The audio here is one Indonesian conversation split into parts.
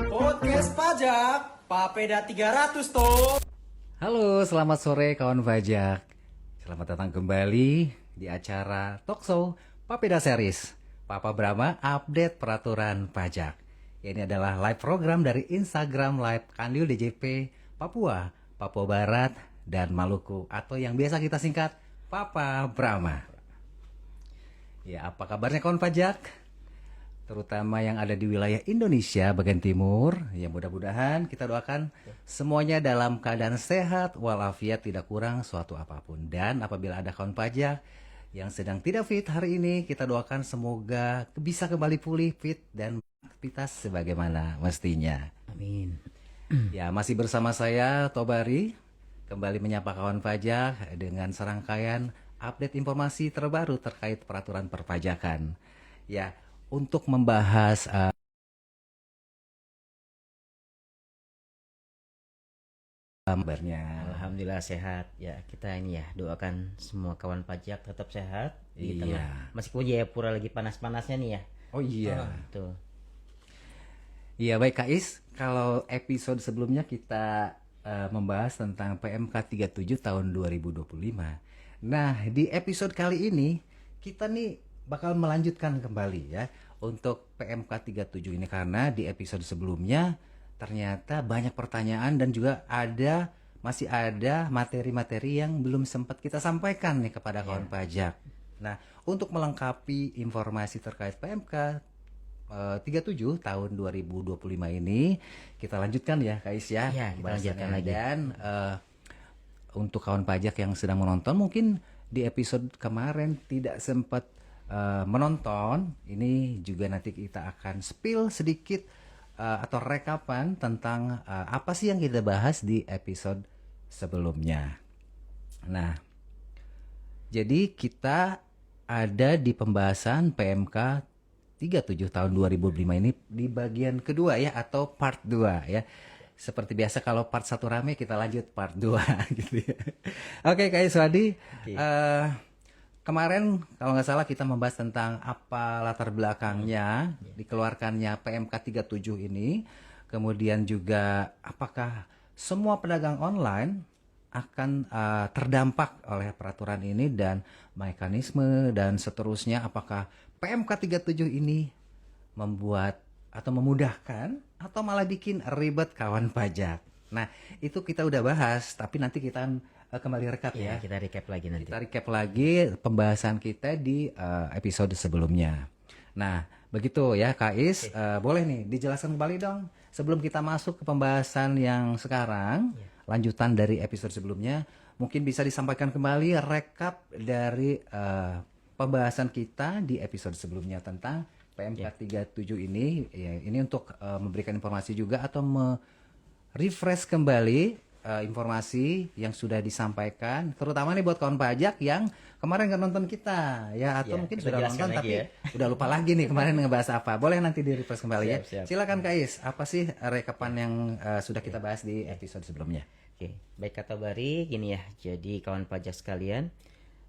Podcast pajak, Papeda 300 toh. Halo, selamat sore kawan pajak. Selamat datang kembali di acara Talkshow Papeda Series. Papa Brahma update peraturan pajak. Ini adalah live program dari Instagram Live Kanwil DJP Papua, Papua Barat, dan Maluku, atau yang biasa kita singkat Papa Brahma. Ya, apa kabarnya kawan pajak? Terutama yang ada di wilayah Indonesia bagian timur. Ya, mudah-mudahan kita doakan semuanya dalam keadaan sehat walafiat, tidak kurang suatu apapun. Dan apabila ada kawan pajak yang sedang tidak fit hari ini, kita doakan semoga bisa kembali pulih fit dan aktivitas sebagaimana mestinya. Amin. Ya, masih bersama saya Tobari, kembali menyapa kawan pajak dengan serangkaian update informasi terbaru terkait peraturan perpajakan. Ya, untuk membahas kabarnya. Alhamdulillah sehat ya. Kita ini ya doakan semua kawan pajak tetap sehat di Iya. tengah. Meskipun Jayapura lagi panas-panasnya nih ya. Oh iya. Tuh. Iya, baik Kais, kalau episode sebelumnya kita membahas tentang PMK 37 tahun 2025. Nah, di episode kali ini kita nih bakal melanjutkan kembali ya untuk PMK 37 ini, karena di episode sebelumnya ternyata banyak pertanyaan dan juga masih ada materi-materi yang belum sempat kita sampaikan nih kepada kawan pajak. Nah, untuk melengkapi informasi terkait PMK 37 tahun 2025 ini, kita lanjutkan ya Kais ya. Iya, kita lanjutkan lagi. Dan untuk kawan pajak yang sedang menonton, mungkin di episode kemarin tidak sempat menonton, ini juga nanti kita akan spill sedikit atau rekapan tentang apa sih yang kita bahas di episode sebelumnya. Nah, jadi kita ada di pembahasan PMK 37 tahun 2005 ini di bagian kedua ya, atau part 2 ya. Seperti biasa kalau part 1 rame, kita lanjut part 2 gitu ya. Oke, Kak Iswadi, kemarin kalau nggak salah kita membahas tentang apa latar belakangnya dikeluarkannya PMK 37 ini. Kemudian juga apakah semua pedagang online akan terdampak oleh peraturan ini dan mekanisme dan seterusnya. Apakah PMK 37 ini membuat atau memudahkan atau malah bikin ribet kawan pajak. Nah, itu kita udah bahas, tapi nanti kita kembali rekap ya. Kita recap lagi nanti. Kita recap lagi pembahasan kita di episode sebelumnya. Nah, begitu ya Kais, boleh nih dijelaskan kembali dong sebelum kita masuk ke pembahasan yang sekarang, lanjutan dari episode sebelumnya. Mungkin bisa disampaikan kembali rekap dari pembahasan kita di episode sebelumnya tentang PMK 37 ini. Ya, ini untuk memberikan informasi juga atau refresh kembali informasi yang sudah disampaikan, terutama nih buat kawan pajak yang kemarin nggak nonton kita ya, atau mungkin kita sudah jelaskan nonton lagi tapi ya. udah lupa lagi nih kemarin ngebahas apa. Boleh nanti di refresh kembali ya. Siap. Silakan Kais, apa sih rekapan yang sudah kita bahas di episode sebelumnya? Oke, baik kata Bari, gini ya. Jadi kawan pajak sekalian,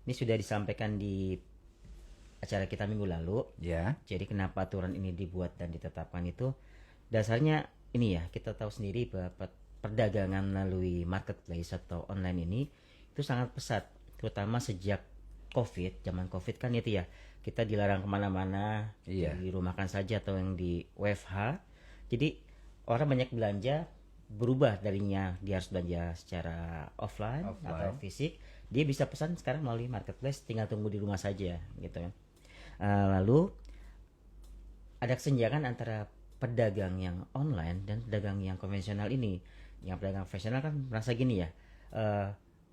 ini sudah disampaikan di acara kita minggu lalu. Ya. Jadi kenapa aturan ini dibuat dan ditetapkan itu dasarnya ini ya, kita tahu sendiri bahwa perdagangan melalui marketplace atau online ini itu sangat pesat, terutama sejak zaman COVID kan itu ya, kita dilarang kemana-mana, dirumahkan saja atau yang di WFH. Jadi orang banyak belanja berubah darinya dia harus belanja secara offline atau fisik, dia bisa pesan sekarang melalui marketplace, tinggal tunggu di rumah saja gitu ya. Lalu ada kesenjangan antara pedagang yang online dan pedagang yang konvensional ini. Yang pedagang konvensional kan merasa gini ya,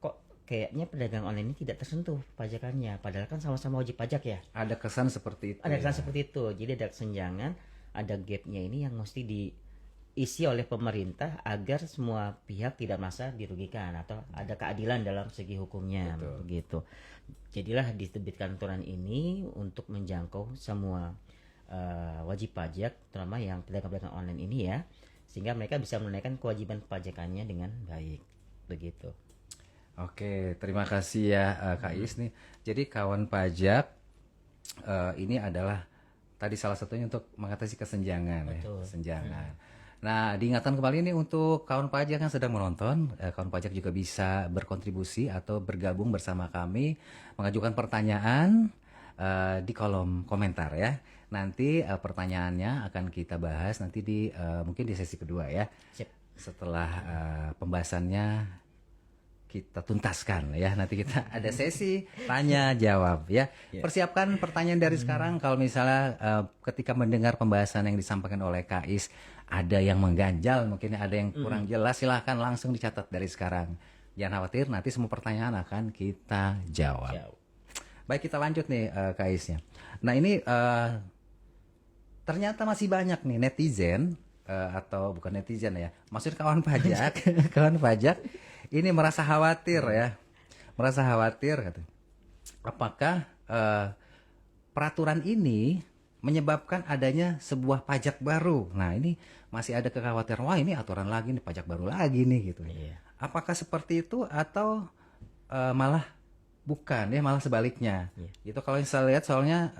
kok kayaknya pedagang online ini tidak tersentuh pajakannya, padahal kan sama-sama wajib pajak ya. Ada kesan seperti itu. Ada kesan seperti itu. Jadi ada kesenjangan, ada gapnya ini yang mesti diisi oleh pemerintah agar semua pihak tidak merasa dirugikan atau ada keadilan dalam segi hukumnya. Begitu. Jadilah diterbitkan aturan ini untuk menjangkau semua wajib pajak, terutama yang pedagang-pedagang online ini ya, sehingga mereka bisa menunaikan kewajiban pajakannya dengan baik. Begitu. Oke, terima kasih ya Kak Is nih. Jadi kawan pajak, ini adalah tadi salah satunya untuk mengatasi kesenjangan ya, Betul. kesenjangan. Nah, diingatkan kembali nih untuk kawan pajak yang sedang menonton, kawan pajak juga bisa berkontribusi atau bergabung bersama kami, mengajukan pertanyaan di kolom komentar ya. Nanti pertanyaannya akan kita bahas nanti di mungkin di sesi kedua ya. Sip. Setelah pembahasannya kita tuntaskan ya. Nanti kita ada sesi tanya jawab ya. Persiapkan pertanyaan dari sekarang kalau misalnya ketika mendengar pembahasan yang disampaikan oleh Kais ada yang mengganjal, mungkin ada yang kurang jelas, silahkan langsung dicatat dari sekarang. Jangan khawatir, nanti semua pertanyaan akan kita jawab. Baik, kita lanjut nih Kaisnya. Nah ini ternyata masih banyak nih netizen atau bukan netizen ya, maksud kawan pajak, kawan pajak ini merasa khawatir ya, merasa khawatir gitu. Apakah peraturan ini menyebabkan adanya sebuah pajak baru? Nah ini masih ada kekhawatiran, wah ini aturan lagi nih, pajak baru lagi nih gitu. Apakah seperti itu atau malah bukan ya, malah sebaliknya? Itu kalau saya lihat soalnya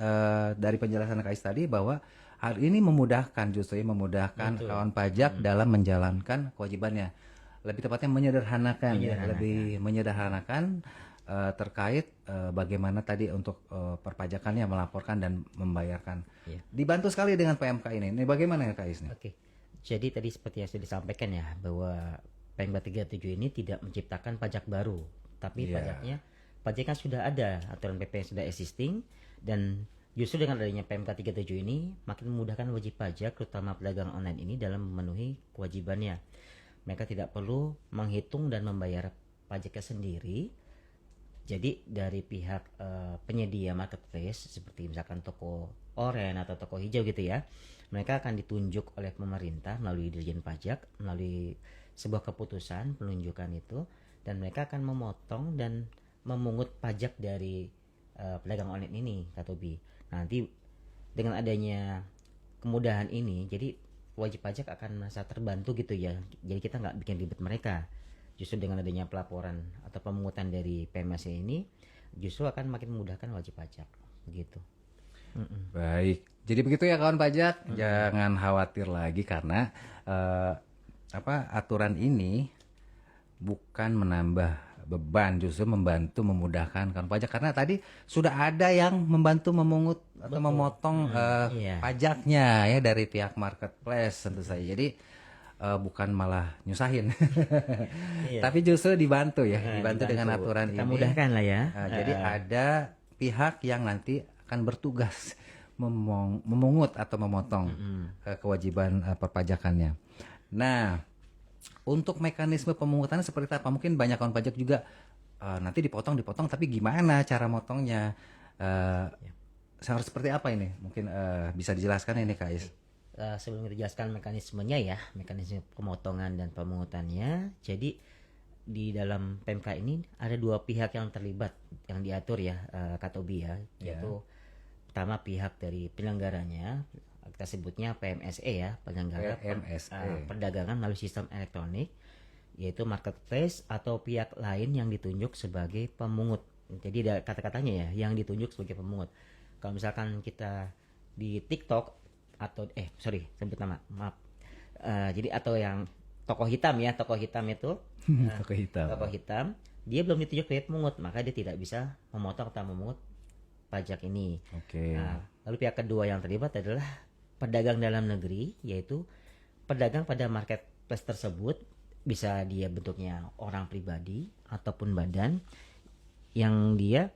dari penjelasan Kais tadi bahwa hal ini memudahkan, justru memudahkan kawan pajak dalam menjalankan kewajibannya. Lebih tepatnya menyederhanakan, ya, lebih menyederhanakan terkait bagaimana tadi untuk perpajakannya, melaporkan dan membayarkan. Dibantu sekali dengan PMK ini. Ini bagaimana ya Kak Isni? Oke. Jadi tadi seperti yang sudah disampaikan ya, bahwa PMK 37 ini tidak menciptakan pajak baru, tapi pajak kan sudah ada, aturan PP yang sudah existing, dan justru dengan adanya PMK 37 ini makin memudahkan wajib pajak, terutama pedagang online ini dalam memenuhi kewajibannya. Mereka tidak perlu menghitung dan membayar pajaknya sendiri. Jadi dari pihak penyedia marketplace seperti misalkan toko oren atau toko hijau gitu ya, mereka akan ditunjuk oleh pemerintah melalui Dirjen Pajak, melalui sebuah keputusan penunjukan itu, dan mereka akan memotong dan memungut pajak dari pedagang online ini, Kak Tobi. Nanti dengan adanya kemudahan ini, jadi wajib pajak akan merasa terbantu gitu ya. Jadi kita nggak bikin ribet mereka. Justru dengan adanya pelaporan atau pemungutan dari PMS ini, justru akan makin memudahkan wajib pajak, begitu. Baik, jadi begitu ya kawan pajak, jangan khawatir lagi karena aturan ini bukan menambah beban, justru membantu memudahkan kawan pajak karena tadi sudah ada yang membantu memungut atau memotong pajaknya ya dari pihak marketplace tentu saja. Jadi bukan malah nyusahin, tapi justru dibantu ya, dibantu dengan aturan kita ini. Mudahkan lah ya. Jadi ada pihak yang nanti akan bertugas memungut atau memotong kewajiban perpajakannya. Nah, untuk mekanisme pemungutannya seperti apa? Mungkin banyak kawan pajak juga nanti dipotong, tapi gimana cara motongnya? Harus seperti apa ini? Mungkin bisa dijelaskan ini Kak Is. Sebelum kita jelaskan mekanismenya ya, mekanisme pemotongan dan pemungutannya. Jadi di dalam PMK ini ada dua pihak yang terlibat, yang diatur ya, Kak Tobi ya, yaitu pertama pihak dari penyelenggaranya, kita sebutnya PMSE ya, penyelenggara perdagangan melalui sistem elektronik, yaitu marketplace atau pihak lain yang ditunjuk sebagai pemungut. Jadi ada kata-katanya ya, yang ditunjuk sebagai pemungut. Kalau misalkan kita di TikTok atau sebut nama, maaf. Jadi atau yang tokoh hitam ya, tokoh hitam itu tokoh hitam, dia belum ditunjuk sebagai pemungut, maka dia tidak bisa memotong atau memungut pajak ini. Nah, lalu pihak kedua yang terlibat adalah pedagang dalam negeri, yaitu pedagang pada marketplace tersebut, bisa dia bentuknya orang pribadi ataupun badan yang dia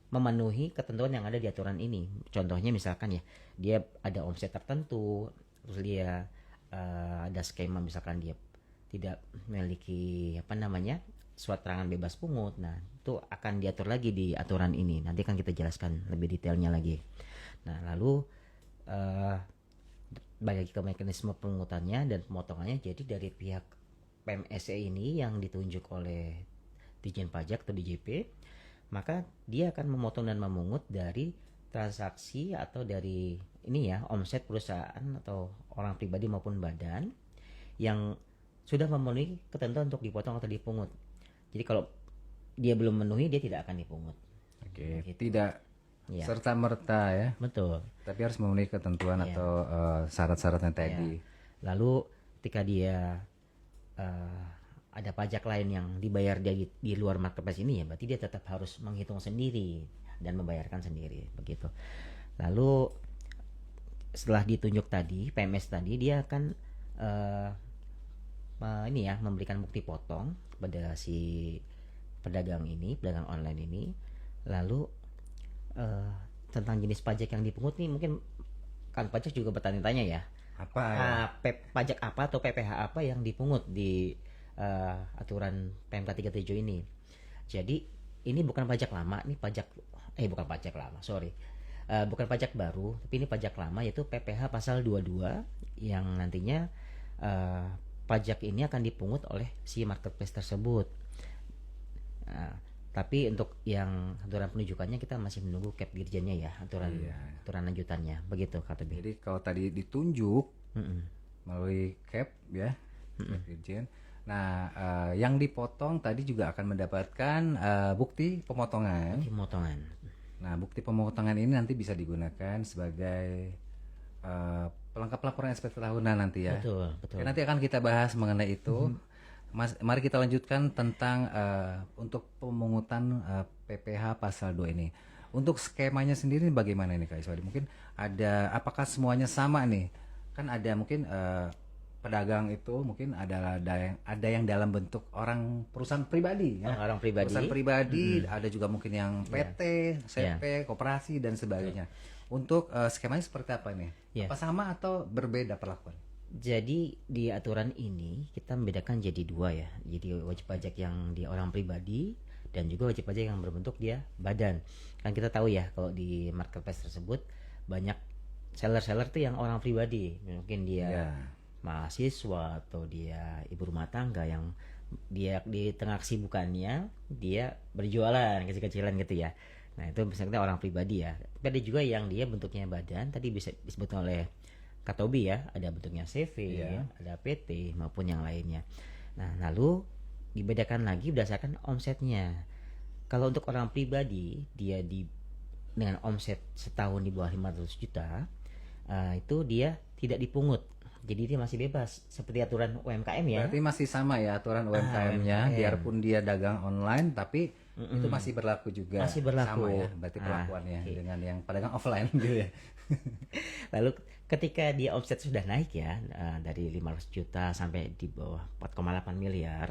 memenuhi ketentuan yang ada di aturan ini. Contohnya misalkan ya, dia ada omset tertentu, terus dia ada skema misalkan dia tidak memiliki surat keterangan bebas pungut. Nah, itu akan diatur lagi di aturan ini. Nanti kan kita jelaskan lebih detailnya lagi. Nah, lalu balik ke mekanisme pemungutannya dan pemotongannya. Jadi dari pihak PMSE ini yang ditunjuk oleh Dirjen Pajak atau DJP, maka dia akan memotong dan memungut dari transaksi atau dari omset perusahaan atau orang pribadi maupun badan yang sudah memenuhi ketentuan untuk dipotong atau dipungut. Jadi kalau dia belum memenuhi, dia tidak akan dipungut. Gitu. Tidak Ya. serta merta ya. Betul. Tapi harus memenuhi ketentuan Iya. atau syarat-syarat yang tadi. Lalu ketika dia eh, ada pajak lain yang dibayar dia di luar marketplace ini, ya berarti dia tetap harus menghitung sendiri dan membayarkan sendiri begitu. Lalu setelah ditunjuk tadi PMS tadi, dia akan ini ya, memberikan bukti potong kepada si pedagang online ini. Lalu tentang jenis pajak yang dipungut nih, mungkin kan pajak juga bertanya-tanya ya, Apa ya? pajak apa atau PPh apa yang dipungut di aturan PMK 37 ini. Jadi ini bukan pajak lama, ini bukan pajak lama, sorry. Bukan pajak baru, tapi ini pajak lama, yaitu PPh pasal 22 yang nantinya pajak ini akan dipungut oleh si marketplace tersebut. Tapi untuk yang aturan penunjukannya kita masih menunggu Cap Dirjennya ya, aturan lanjutannya begitu kata B. Jadi kalau tadi ditunjuk Mm-mm. melalui Cap ya, Cap Dirjen. Nah, yang dipotong tadi juga akan mendapatkan bukti pemotongan. Pemotongan. Nah, bukti pemotongan ini nanti bisa digunakan sebagai pelengkap laporan SPT tahunan nanti ya. Betul. Oke, nanti akan kita bahas mengenai itu. Mas, mari kita lanjutkan tentang untuk pemungutan PPh pasal 2 ini. Untuk skemanya sendiri bagaimana nih Kak Iswadi? Mungkin apakah semuanya sama nih? Kan ada mungkin pedagang itu mungkin ada yang dalam bentuk perusahaan pribadi ya. Orang pribadi. Perusahaan pribadi, ada juga mungkin yang PT, CP, koperasi dan sebagainya. Untuk skemanya seperti apa nih? Ya. Apa sama atau berbeda perlakuan? Jadi di aturan ini kita membedakan jadi dua ya. Jadi wajib pajak yang di orang pribadi dan juga wajib pajak yang berbentuk dia badan. Kan kita tahu ya kalau di marketplace tersebut banyak seller-seller tuh yang orang pribadi. Mungkin dia mahasiswa atau dia ibu rumah tangga yang dia di tengah kesibukannya dia berjualan kecil-kecilan gitu ya. Nah itu misalnya orang pribadi ya. Tapi ada juga yang dia bentuknya badan, tadi bisa disebut oleh Katobi ya, ada bentuknya CV, ada PT maupun yang lainnya. Nah, lalu dibedakan lagi berdasarkan omsetnya. Kalau untuk orang pribadi, dia dengan omset setahun di bawah 500 juta, itu dia tidak dipungut. Jadi dia masih bebas seperti aturan UMKM ya. Berarti masih sama ya aturan UMKM-nya, biarpun dia dagang online tapi itu masih berlaku juga. Masih berlaku. Sama ya, berarti perlakuannya dengan yang pedagang offline gitu ya. Lalu ketika dia omset sudah naik ya, dari 500 juta sampai di bawah 4,8 miliar,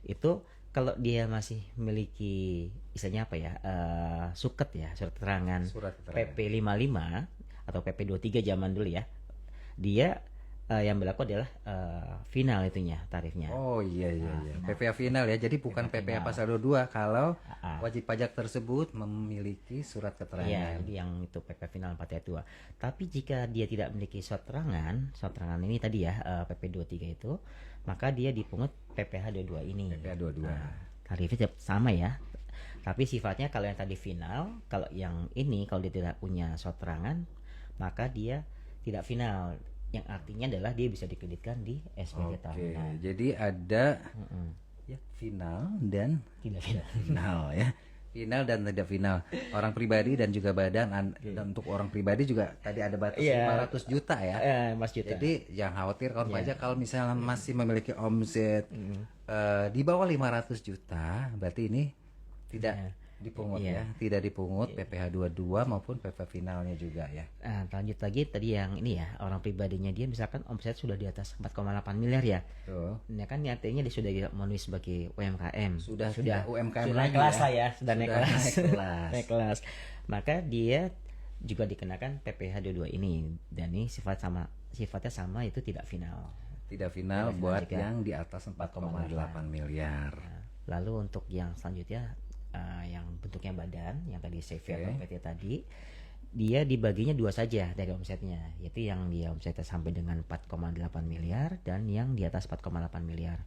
itu kalau dia masih memiliki istilahnya apa ya, surat keterangan PP 55 atau PP 23 zaman dulu ya, dia yang berlaku adalah final itunya tarifnya. Oh iya. PPh final ya. Jadi bukan PPh pasal 22 kalau wajib pajak tersebut memiliki surat keterangan. Iya, jadi yang itu PP final 4 ayat 2. Tapi jika dia tidak memiliki surat keterangan ini tadi ya, PP 23 itu, maka dia dipungut PPh 22 ini. PPh 22. Nah, tarifnya sama ya. Tapi sifatnya kalau yang tadi final, kalau yang ini kalau dia tidak punya surat keterangan, maka dia tidak final. Yang artinya adalah dia bisa dikreditkan di SPT tahunan. Jadi ada ya final dan tidak final. Final ya. Final dan tidak final. Orang pribadi dan juga badan. Dan untuk orang pribadi juga tadi ada batas 500 juta ya. 500 juta. Jadi jangan khawatir kawan pajak kalau misalnya masih memiliki omset di bawah 500 juta, berarti ini tidak dipungut ya, tidak dipungut PPh 22 maupun PP finalnya juga ya. Nah, lanjut lagi tadi yang ini ya, orang pribadinya dia misalkan omset sudah di atas 4,8 miliar ya. Tuh. Ini kan artinya dia sudah tidak memenuhi sebagai UMKM. Sudah sudah UMKM lagi naik kelas lah ya, sudah naik kelas. Naik kelas. Maka dia juga dikenakan PPh 22 ini, dan ini sifatnya sama, itu tidak final. Tidak final buat yang di atas 4,8 miliar. Nah, lalu untuk yang selanjutnya yang bentuknya badan, yang tadi CV atau PT tadi, dia dibaginya dua saja dari omsetnya, yaitu yang dia omsetnya sampai dengan 4,8 miliar dan yang di atas 4,8 miliar.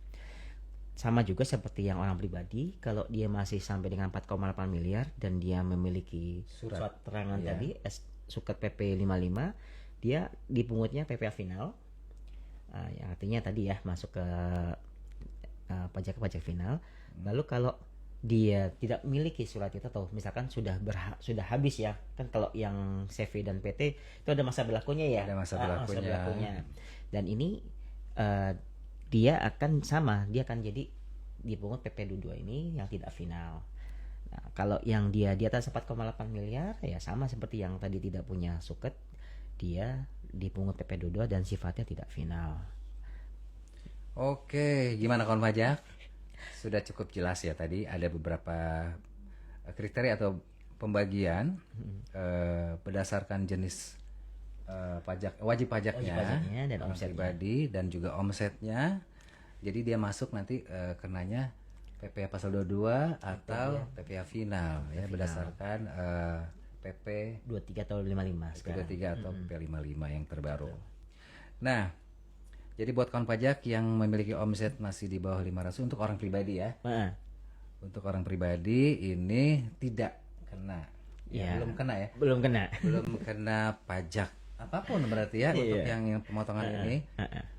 Sama juga seperti yang orang pribadi, kalau dia masih sampai dengan 4,8 miliar dan dia memiliki surat keterangan tadi, suket PP 55, dia dipungutnya PPh final, yang artinya tadi ya masuk ke pajak final. Lalu kalau dia tidak memiliki surat itu atau misalkan sudah habis ya, kan kalau yang CV dan PT itu ada masa berlakunya ya. Ada masa Masa berlakunya. berlakunya. Dan ini dia akan sama, dia akan jadi dipungut PP22 ini yang tidak final. Nah, kalau yang dia di atas 4,8 miliar ya sama seperti yang tadi tidak punya suket, dia dipungut PP22 dan sifatnya tidak final. Oke, gimana kawan pajak? Sudah cukup jelas ya tadi ada beberapa kriteria atau pembagian berdasarkan jenis wajib pajaknya, Wajib pajaknya dan orang omsetnya. pribadi dan juga omsetnya. Jadi dia masuk nanti kenanya PPh pasal 22 atau PPh final ya berdasarkan PP 23 atau 55 sekarang. PP 3 atau PP 55 yang terbaru. Nah, jadi buat kawan pajak yang memiliki omset masih di bawah 500 untuk orang pribadi ya. Nah, Untuk orang pribadi ini tidak kena. Ya. Belum kena ya. belum kena. Belum kena pajak apapun berarti ya untuk Iya. yang pemotongan ini.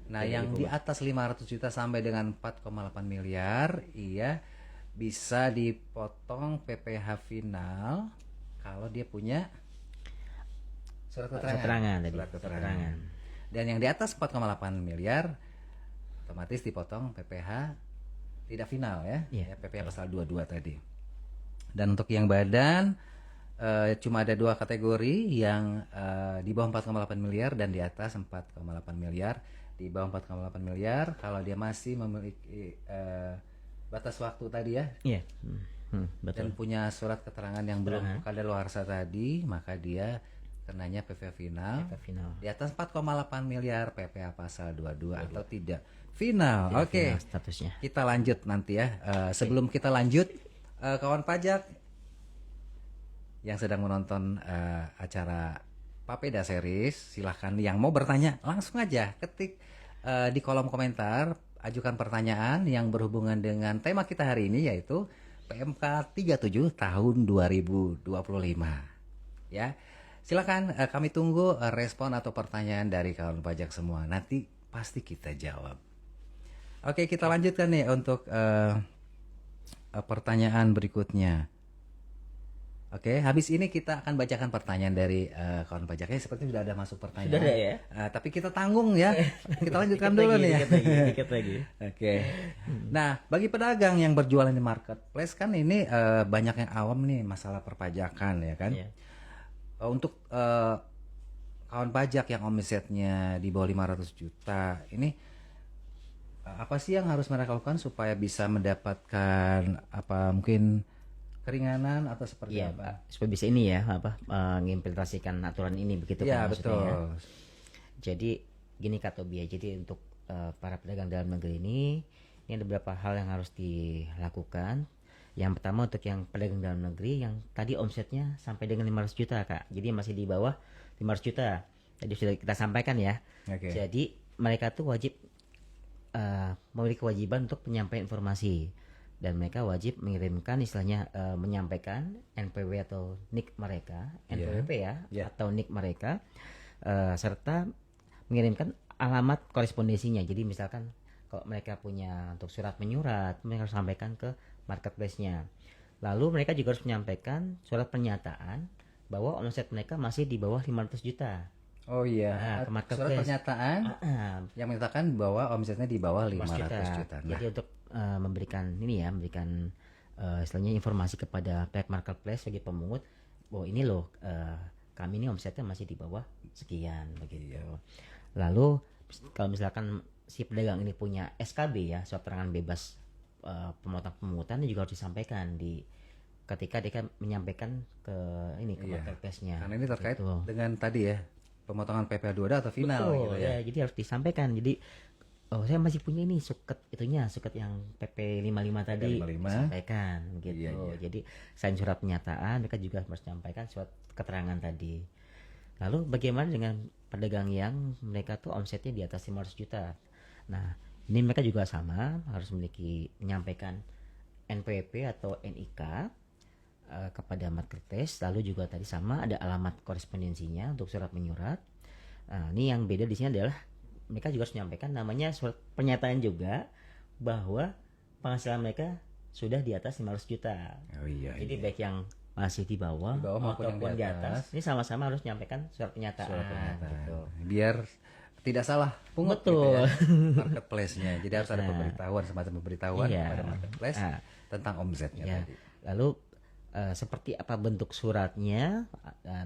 Nah, yang di atas 500 juta sampai dengan 4,8 miliar iya bisa dipotong PPh final kalau dia punya surat Keterangan tadi. Surat keterangan. Dan yang di atas 4,8 miliar otomatis dipotong PPh tidak final ya. Iya. Ya, PPh pasal 22 tadi. Dan untuk yang badan cuma ada dua kategori yang di bawah 4,8 miliar dan di atas 4,8 miliar. Di bawah 4,8 miliar kalau dia masih memiliki batas waktu tadi ya Iya. Betul. dan punya surat keterangan yang belum kadaluarsa tadi, maka dia kenanya PPh final. PP final. Di atas 4,8 miliar PPh pasal 22 atau tidak final. Oke. Final statusnya. Kita lanjut nanti ya. Sebelum kita lanjut, kawan pajak yang sedang menonton acara Papeda Series, silahkan yang mau bertanya langsung aja ketik di kolom komentar, ajukan pertanyaan yang berhubungan dengan tema kita hari ini yaitu PMK 37 tahun 2025. Ya. Silakan kami tunggu respon atau pertanyaan dari kawan pajak semua. Nanti pasti kita jawab. Oke, kita lanjutkan nih untuk pertanyaan berikutnya. Oke, habis ini kita akan bacakan pertanyaan dari kawan pajaknya. Seperti sudah ada masuk pertanyaan. Sudah ada ya? Tapi kita tanggung ya. Kita lanjutkan dulu nih ya. Dikit lagi. Oke. Nah, bagi pedagang yang berjualan di marketplace kan ini banyak yang awam nih masalah perpajakan ya kan. Iya. Untuk kawan pajak yang omsetnya di bawah 500 juta ini apa sih yang harus mereka lakukan supaya bisa mendapatkan apa mungkin keringanan atau seperti Iya, apa? supaya bisa ini ya mengimplementasikan aturan ini begitu Iya, kan maksudnya betul. ya. Jadi gini Kak Tobi ya, jadi untuk para pedagang dalam negeri ini ada beberapa hal yang harus dilakukan. Yang pertama untuk yang pedagang dalam negeri yang tadi omsetnya sampai dengan 500 juta Kak. Jadi masih di bawah 500 juta. Tadi sudah kita sampaikan ya. Oke. Jadi mereka tuh wajib memiliki kewajiban untuk menyampaikan informasi dan mereka wajib mengirimkan istilahnya menyampaikan NPW atau NIK mereka, NPWP ya, Yeah. atau NIK mereka serta mengirimkan alamat korespondensinya. Jadi misalkan kalau mereka punya untuk surat menyurat, mereka harus sampaikan ke marketplace-nya. Lalu mereka juga harus menyampaikan surat pernyataan bahwa omset mereka masih di bawah 500 juta. Oh iya, Nah, ke surat marketplace. pernyataan yang menyatakan bahwa omsetnya di bawah 500 juta. Nah, Jadi untuk memberikan ini ya, memberikan istilahnya informasi kepada pihak marketplace sebagai pemungut bahwa ini loh kami ini omsetnya masih di bawah sekian begitu. Lalu kalau misalkan si pedagang ini punya SKB ya, surat keterangan bebas pemungutan juga harus disampaikan ketika dia menyampaikan ke ini ke marketplace-nya. karena ini terkait Gitu. dengan tadi ya, pemotongan PPh 22 atau final Betul, gitu ya. jadi harus disampaikan. Jadi saya masih punya ini suket yang PP 55 tadi 55. disampaikan gitu. Iya, iya. Jadi selain surat pernyataan mereka juga harus menyampaikan surat keterangan tadi. Lalu bagaimana dengan pedagang yang mereka tuh omsetnya di atas 500 juta? Nah, ini mereka juga sama harus menyampaikan NPWP atau NIK kepada marketplace. Lalu juga tadi sama ada alamat korespondensinya untuk surat menyurat. Nah, ini yang beda di sini adalah mereka juga harus menyampaikan namanya surat pernyataan juga bahwa penghasilan mereka sudah di atas 500 juta. Oh iya. Jadi baik yang masih di bawah, maupun yang ataupun di di atas. atas, ini sama-sama harus menyampaikan surat pernyataan. Surat pernyataan. Gitu. Biar tidak salah pungut Betul. gitu ya, marketplace-nya. Jadi harus ada pemberitahuan, semacam pemberitahuan Iya. kepada marketplace tentang omsetnya Ya. tadi. Lalu seperti apa bentuk suratnya,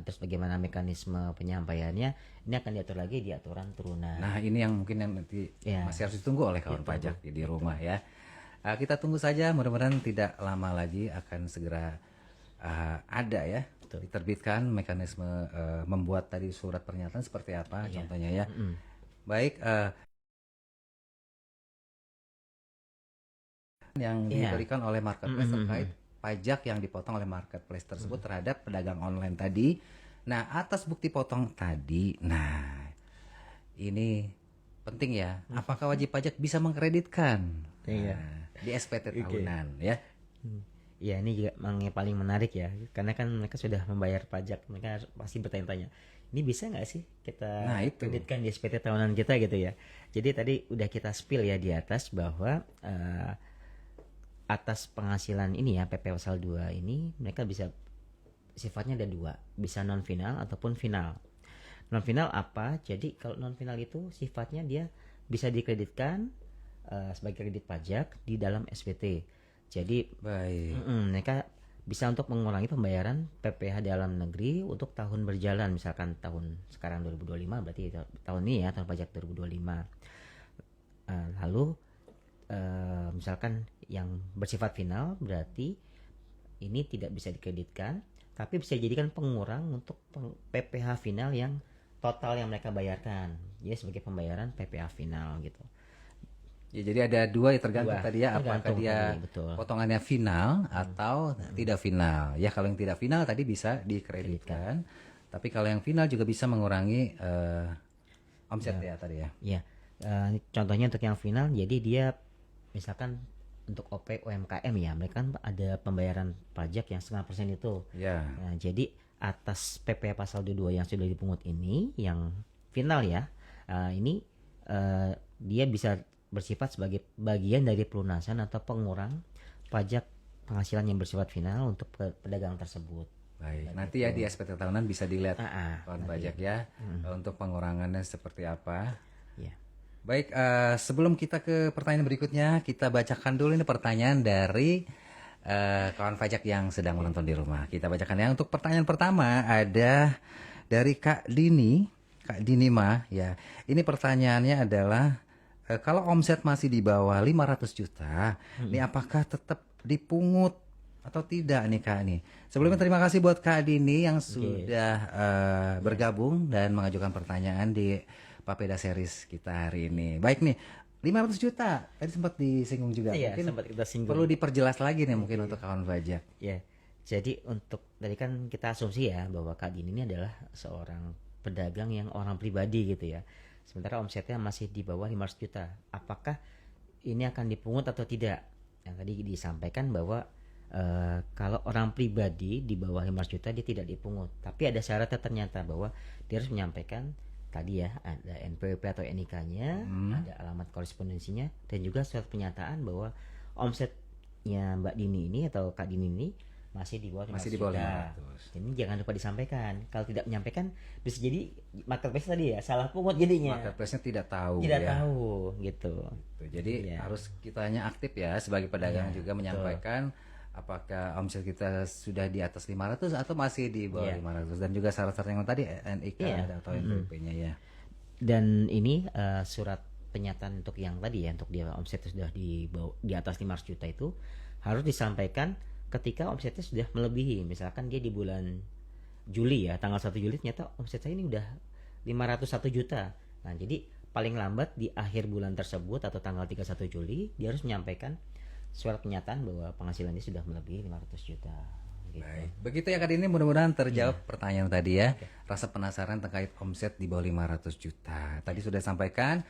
terus bagaimana mekanisme penyampaiannya, ini akan diatur lagi di aturan turunan. Nah, ini yang mungkin yang nanti Ya. masih harus ditunggu oleh kawan pajak di rumah ya. Kita tunggu saja, mudah-mudahan tidak lama lagi akan segera ada ya, diterbitkan mekanisme membuat tadi surat pernyataan seperti apa contohnya ya. Baik, yang diberikan oleh marketplace terkait pajak yang dipotong oleh marketplace tersebut terhadap pedagang online tadi. Nah, atas bukti potong tadi, nah ini penting ya. Apakah wajib pajak bisa mengkreditkan di SPT tahunan ya? Ya, ini juga yang paling menarik ya, karena kan mereka sudah membayar pajak, mereka pasti bertanya-tanya, ini bisa nggak sih kita kreditkan di SPT tahunan kita gitu ya. Jadi tadi udah kita spill ya di atas bahwa atas penghasilan ini ya, PP pasal 2 ini mereka bisa sifatnya ada dua, bisa non final ataupun final. Non final apa? Jadi kalau non final itu sifatnya dia bisa dikreditkan sebagai kredit pajak di dalam SPT. Jadi mereka bisa untuk mengurangi pembayaran PPh dalam negeri untuk tahun berjalan, misalkan tahun sekarang 2025 berarti tahun ini ya, tahun pajak 2025. Lalu misalkan yang bersifat final berarti ini tidak bisa dikreditkan, tapi bisa dijadikan pengurang untuk PPh final yang total yang mereka bayarkan, jadi sebagai pembayaran PPh final gitu. Ya, jadi ada dua ya, tergantung tadi ya, apakah dia betul. potongannya final atau tidak final. Ya, kalau yang tidak final tadi bisa dikreditkan, tapi kalau yang final juga bisa mengurangi omset ya tadi ya. Ya, contohnya untuk yang final, jadi dia misalkan untuk OP UMKM ya, mereka kan ada pembayaran pajak yang 0,5% itu. Ya. Nah, jadi atas PP pasal 22 yang sudah dipungut ini, yang final ya, ini dia bisa bersifat sebagai bagian dari pelunasan atau pengurang pajak penghasilan yang bersifat final untuk pedagang tersebut. Baik, nanti ya di SPT tahunan bisa dilihat kawan pajak ya, untuk pengurangannya seperti apa. Ya. Baik, sebelum kita ke pertanyaan berikutnya, kita bacakan dulu ini pertanyaan dari kawan pajak yang sedang menonton di rumah. Kita bacakan ya. Untuk pertanyaan pertama ada dari Kak Dini Ma ya. Ini pertanyaannya adalah kalau omset masih di bawah 500 juta, ini apakah tetap dipungut atau tidak nih Kak nih? Sebelumnya terima kasih buat Kak Dini yang sudah bergabung dan mengajukan pertanyaan di Papeda Series kita hari ini. Baik nih, 500 juta tadi sempat disinggung juga. Iya, mungkin sempat kita singgung. perlu diperjelas lagi nih mungkin untuk kawan pajak. Ya, jadi untuk tadi kan kita asumsi ya bahwa Kak Dini ini adalah seorang pedagang yang orang pribadi gitu ya. Sementara omsetnya masih di bawah 500 juta. Apakah ini akan dipungut atau tidak? Yang tadi disampaikan bahwa kalau orang pribadi di bawah 500 juta dia tidak dipungut. Tapi ada syaratnya ternyata bahwa dia harus menyampaikan tadi ya, ada NPWP atau NIK-nya, ada alamat korespondensinya, dan juga surat pernyataan bahwa omsetnya Mbak Dini ini atau Kak Dini ini masih di bawah 500 juta. Ini jangan lupa disampaikan. Kalau tidak menyampaikan bisa jadi marketplace tadi ya salah pungut jadinya. Marketplace-nya tidak tahu. Tidak tahu gitu. Jadi harus kitanya aktif ya sebagai pedagang juga menyampaikan apakah omset kita sudah di atas 500 atau masih di bawah 500, dan juga syarat-syarat yang tadi NIK atau NPWP-nya ya. Dan ini surat pernyataan untuk yang tadi ya, untuk dia omset sudah di atas 500 juta itu harus disampaikan ketika omsetnya sudah melebihi. Misalkan dia di bulan Juli ya, tanggal 1 Juli ternyata omset saya ini udah 501 juta. Nah, jadi paling lambat di akhir bulan tersebut atau tanggal 31 Juli dia harus menyampaikan surat pernyataan bahwa penghasilannya sudah melebihi 500 juta. Gitu. Baik. Begitu ya Kak Dini, mudah-mudahan terjawab pertanyaan tadi ya. Rasa penasaran terkait omset di bawah 500 juta. Tadi sudah disampaikan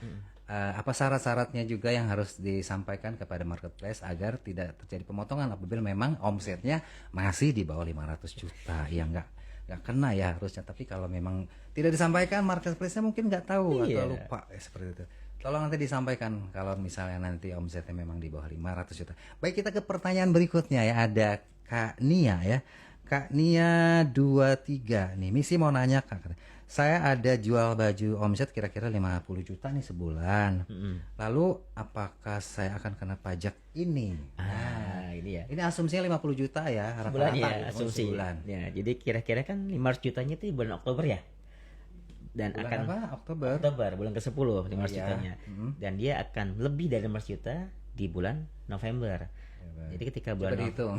apa syarat-syaratnya juga yang harus disampaikan kepada marketplace agar tidak terjadi pemotongan apabila memang omsetnya masih di bawah 500 juta. Ya nggak kena ya harusnya. Tapi kalau memang tidak disampaikan, marketplace-nya mungkin nggak tahu atau lupa seperti itu. Tolong nanti disampaikan kalau misalnya nanti omsetnya memang di bawah 500 juta. Baik, kita ke pertanyaan berikutnya ya. Ada Kak Nia ya. Kak Nia 23 nih. Misi mau nanya Kak. Saya ada jual baju omset kira-kira 50 juta nih sebulan. Lalu apakah saya akan kena pajak ini? Ini ya. Ini asumsinya 50 juta ya. Sebulan rata-rata ya, gitu, asumsi. sebulan. Ya, jadi kira-kira kan 500 jutanya itu di bulan Oktober ya. Dan Bulan akan apa? Oktober. bulan ke-10 500 iya. jutanya. Dan dia akan lebih dari 500 juta di bulan November. Jadi ketika Coba bulan dihitung.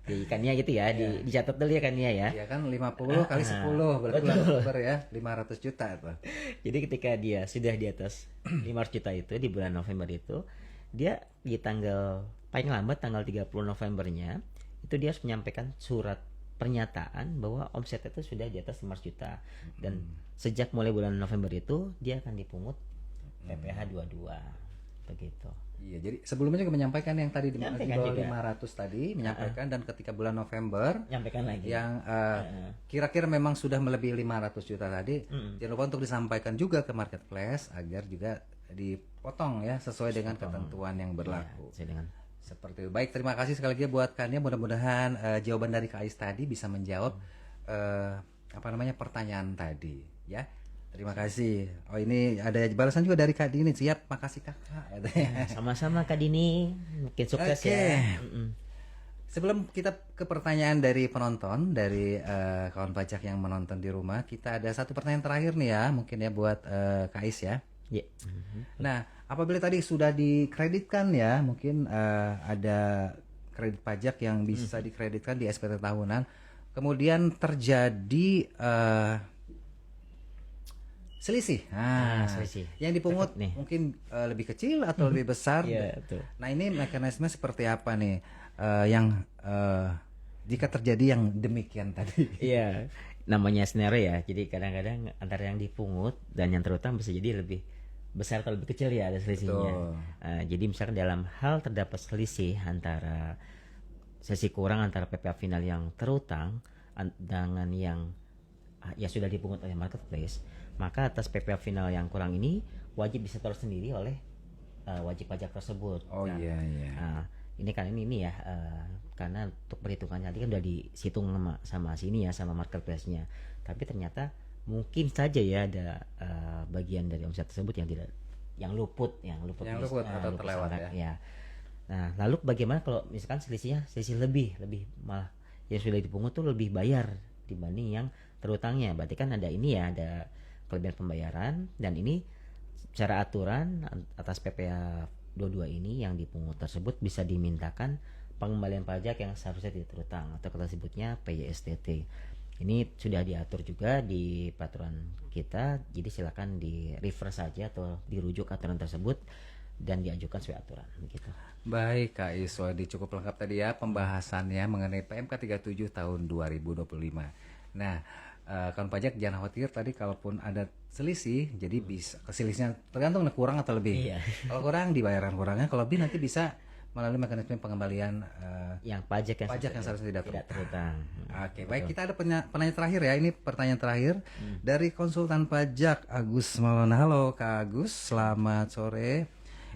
di Kania gitu ya, dicatat dulu ya Kania ya. Ya kan 50 kali 10 berarti bulan Oktober ya 500 juta itu. Jadi ketika dia sudah di atas 500 juta itu di bulan November itu, dia di tanggal paling lambat tanggal 30 Novembernya itu dia harus menyampaikan surat pernyataan bahwa omset itu sudah di atas 500 juta. Dan sejak mulai bulan November itu dia akan dipungut PPh 22 begitu. Iya, jadi sebelumnya juga menyampaikan yang tadi di Menyampaikan bawah juga. 500 tadi menyampaikan dan ketika bulan November Nyampaikan lagi. yang kira-kira memang sudah melebihi 500 juta tadi, jangan lupa untuk disampaikan juga ke marketplace agar juga dipotong ya sesuai dengan ketentuan yang berlaku. Sesuai dengan Seperti itu. Baik, terima kasih sekali lagi buat Kania. Mudah-mudahan jawaban dari Kak Ais tadi bisa menjawab pertanyaan tadi ya. Terima kasih. Oh, ini ada balasan juga dari Kak Dini. Siap, makasih Kakak. sama-sama Kak Dini, mungkin sukses Oke. ya. Sebelum kita ke pertanyaan dari penonton, dari kawan pajak yang menonton di rumah, kita ada satu pertanyaan terakhir nih ya, mungkin ya buat Kak Ais ya. Ya. Nah, apabila tadi sudah dikreditkan ya, mungkin ada kredit pajak yang bisa dikreditkan di SPT tahunan, kemudian terjadi selisih. Selisih. Yang dipungut Cakep nih. mungkin lebih kecil atau lebih besar. Iya, betul. Nah, ini mekanisme seperti apa nih yang jika terjadi yang demikian tadi? Iya, namanya scenario ya. Jadi kadang-kadang antara yang dipungut dan yang terutang bisa jadi lebih besar atau lebih kecil ya ada selisihnya. Jadi misalkan dalam hal terdapat selisih antara sesi kurang antara PPh final yang terutang dengan yang ya sudah dipungut oleh marketplace, maka atas PPh final yang kurang ini wajib disetor sendiri oleh wajib pajak tersebut. Oh iya. Nah, ini kan ini ya karena untuk perhitungannya tadi kan udah dihitung sama sini ya sama marketplace-nya. Tapi ternyata mungkin saja ya ada bagian dari omset tersebut yang luput atau terlewat ya. Nah, lalu bagaimana kalau misalkan selisih lebih malah yang sudah dipungut tuh lebih bayar dibanding yang terutangnya. Berarti kan ada ini ya, ada kelebihan pembayaran, dan ini secara aturan atas PPh 22 ini yang dipungut tersebut bisa dimintakan pengembalian pajak yang seharusnya tidak terutang atau kita sebutnya PYSTT. Ini sudah diatur juga di peraturan kita, jadi silakan di refer saja atau dirujuk aturan tersebut dan diajukan sesuai aturan begitu. Baik Kak Iswadi, cukup lengkap tadi ya pembahasannya mengenai PMK 37 tahun 2025. Nah, kawan pajak jangan khawatir tadi kalaupun ada selisih, jadi bisa selisihnya tergantung kurang atau lebih. Iya. Kalau kurang dibayarkan kurangnya, kalau lebih nanti bisa melalui mekanisme pengembalian Yang pajak yang seharusnya tidak terutang. Oke, baik, kita ada penanya terakhir ya. Ini pertanyaan terakhir dari konsultan pajak Agus Maulana. Halo Kak Agus, selamat sore.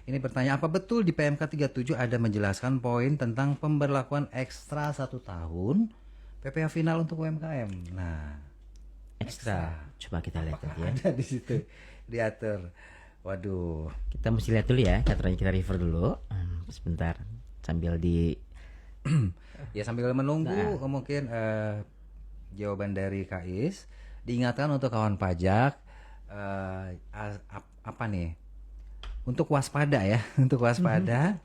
Ini bertanya, apa betul di PMK 37 ada menjelaskan poin tentang pemberlakuan ekstra 1 tahun PPh final untuk UMKM? Nah, Ekstra. Coba kita lihat tadi ya. ada di situ diatur. Waduh. Kita mesti lihat dulu ya, aturannya kita refer dulu. Sebentar sambil di Ya sambil menunggu mungkin jawaban dari Kak Is, diingatkan untuk kawan pajak apa nih? Untuk waspada ya, untuk waspada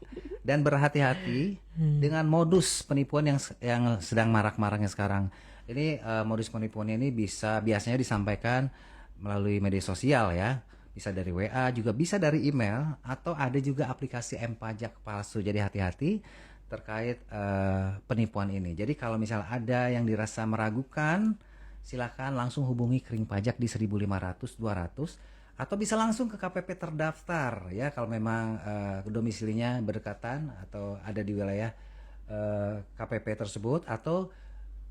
dan berhati-hati dengan modus penipuan yang sedang marak-maraknya sekarang. Ini modus penipuan ini biasanya disampaikan melalui media sosial ya. Bisa dari WA, juga bisa dari email, atau ada juga aplikasi M-Pajak palsu. Jadi hati-hati terkait penipuan ini. Jadi kalau misalnya ada yang dirasa meragukan, silakan langsung hubungi Kering Pajak di 1500 200 atau bisa langsung ke KPP terdaftar ya kalau memang domisilinya berdekatan atau ada di wilayah KPP tersebut, atau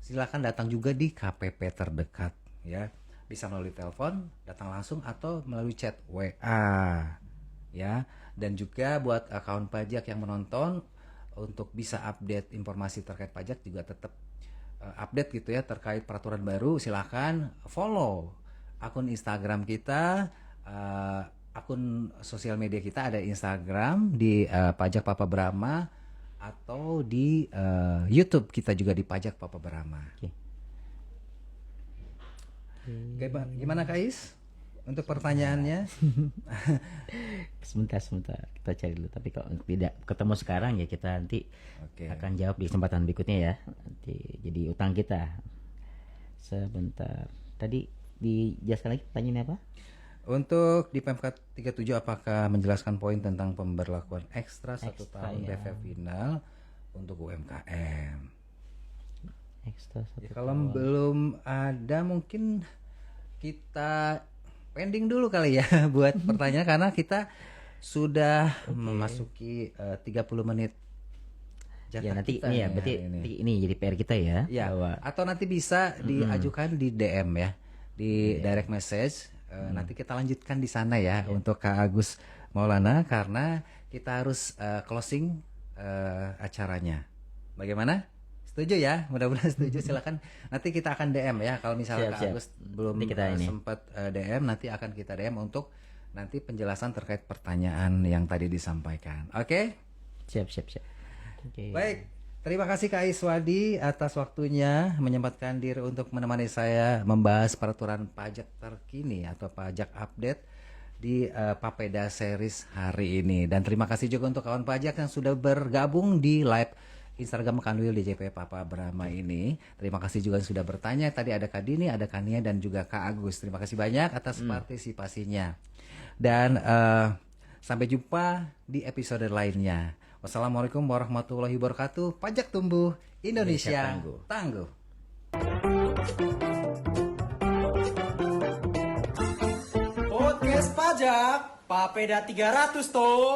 silakan datang juga di KPP terdekat ya. Bisa melalui telepon, datang langsung, atau melalui chat WA. ya. Dan juga buat kawan pajak yang menonton, untuk bisa update informasi terkait pajak juga tetap update gitu ya terkait peraturan baru, silahkan follow akun Instagram kita, akun sosial media kita ada Instagram di Pajak Papa Brahma, atau di YouTube kita juga di Pajak Papa Brahma. Oke. Gimana Kak Is untuk pertanyaannya? Sebentar kita cari dulu, tapi kalau tidak ketemu sekarang ya kita nanti Oke. akan jawab di kesempatan berikutnya ya. Nanti jadi utang kita. Sebentar. Tadi dijelaskan lagi pertanyaannya apa? Untuk di PMK 37 apakah menjelaskan poin tentang pemberlakuan ekstra 1 Ekstra, tahun ya. DP final untuk UMKM? Ekstra Ya, 1 kalau tahun. belum ada mungkin kita pending dulu kali ya buat pertanyaan, karena kita sudah memasuki 30 menit jatah Ya nanti kita ini ya, nih berarti hari ini. ini jadi PR kita ya. Ya, Bahwa atau nanti bisa diajukan di DM ya, di direct message. Nanti kita lanjutkan di sana ya untuk Kak Agus Maulana, karena kita harus closing acaranya. Bagaimana? Setuju ya? Mudah-mudahan setuju. Silakan nanti kita akan DM ya. Kalau misalnya Kak Siap. Agus belum Nanti kita ini. sempat DM, nanti akan kita DM untuk nanti penjelasan terkait pertanyaan yang tadi disampaikan. Oke? siap. Oke. Baik, terima kasih Kak Iswadi atas waktunya menyempatkan diri untuk menemani saya membahas peraturan pajak terkini atau pajak update di Papeda Series hari ini. Dan terima kasih juga untuk kawan pajak yang sudah bergabung di live Instagram Kanwil DJP Papa Brahma ini. Terima kasih juga yang sudah bertanya. Tadi ada Kak Dini, ada Kak Nia, dan juga Kak Agus. Terima kasih banyak atas partisipasinya. Dan sampai jumpa di episode lainnya. Wassalamualaikum warahmatullahi wabarakatuh. Pajak tumbuh, Indonesia tangguh. Podcast pajak Papeda 300 toh.